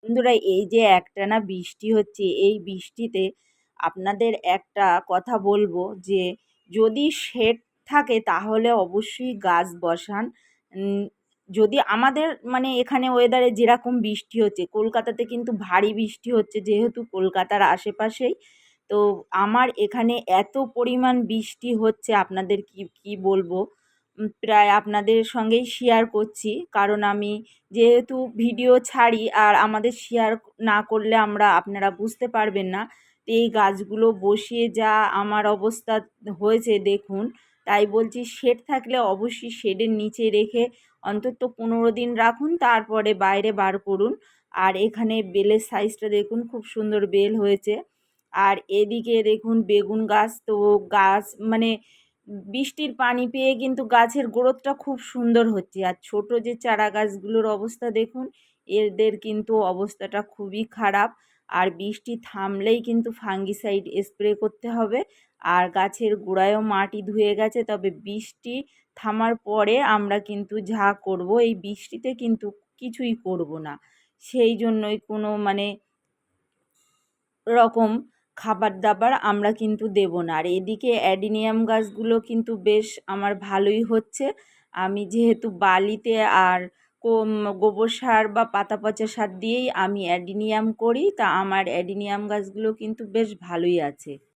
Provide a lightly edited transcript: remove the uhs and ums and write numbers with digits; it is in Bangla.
বন্ধুরা, এই যে একটানা বৃষ্টি হচ্ছে, এই বৃষ্টিতে আপনাদের একটা কথা বলবো যে যদি শেড থাকে তাহলে অবশ্যই গাছ বসান। উম, যদি আমাদের মানে এখানে ওয়েদারে যেরকম বৃষ্টি হচ্ছে, কলকাতাতে কিন্তু ভারী বৃষ্টি হচ্ছে যেহেতু কলকাতার আশেপাশেই। তো আমার এখানে এত পরিমাণ বৃষ্টি হচ্ছে আপনাদের কি কি বলবো। প্রায় আপনাদের সঙ্গেই শেয়ার করছি, কারণ আমি যেহেতু ভিডিও ছাড়ি আর আমাদের শেয়ার না করলে আপনারা বুঝতে পারবেন না। তো এই গাছগুলো বসিয়ে যা আমার অবস্থা হয়েছে দেখুন। তাই বলছি শেড থাকলে অবশ্যই শেডের নিচে রেখে অন্তত 15 দিন রাখুন, তারপরে বাইরে বার করুন। আর এখানে বেলের সাইজটা দেখুন, খুব সুন্দর বেল হয়েছে। আর এদিকে দেখুন বেগুন গাছ, তো গাছ মানে বৃষ্টির পানি পেয়ে কিন্তু গাছের গ্রোথটা খুব সুন্দর হচ্ছে। আর ছোট যে চারা গাছগুলোর অবস্থা দেখুন, এদের কিন্তু অবস্থাটা খুবই খারাপ। আর বৃষ্টি থামলেই কিন্তু ফাঙ্গিসাইড স্প্রে করতে হবে। আর গাছের গোড়ায়ও মাটি ধুয়ে গেছে, তবে বৃষ্টি থামার পরে আমরা কিন্তু যা করব, এই বৃষ্টিতে কিন্তু কিছুই করব না। সেই জন্যই কোনো মানে রকম খাবার দাবার আমরা কিন্তু দেব না। আর এদিকে অ্যাডিনিয়াম গাছগুলো কিন্তু বেশ আমার ভালোই হচ্ছে। আমি যেহেতু বালিতে আর গোবর সার বা পাতা পচা সার দিয়েই আমি অ্যাডিনিয়াম করি, তা আমার অ্যাডিনিয়াম গাছগুলো কিন্তু বেশ ভালোই আছে।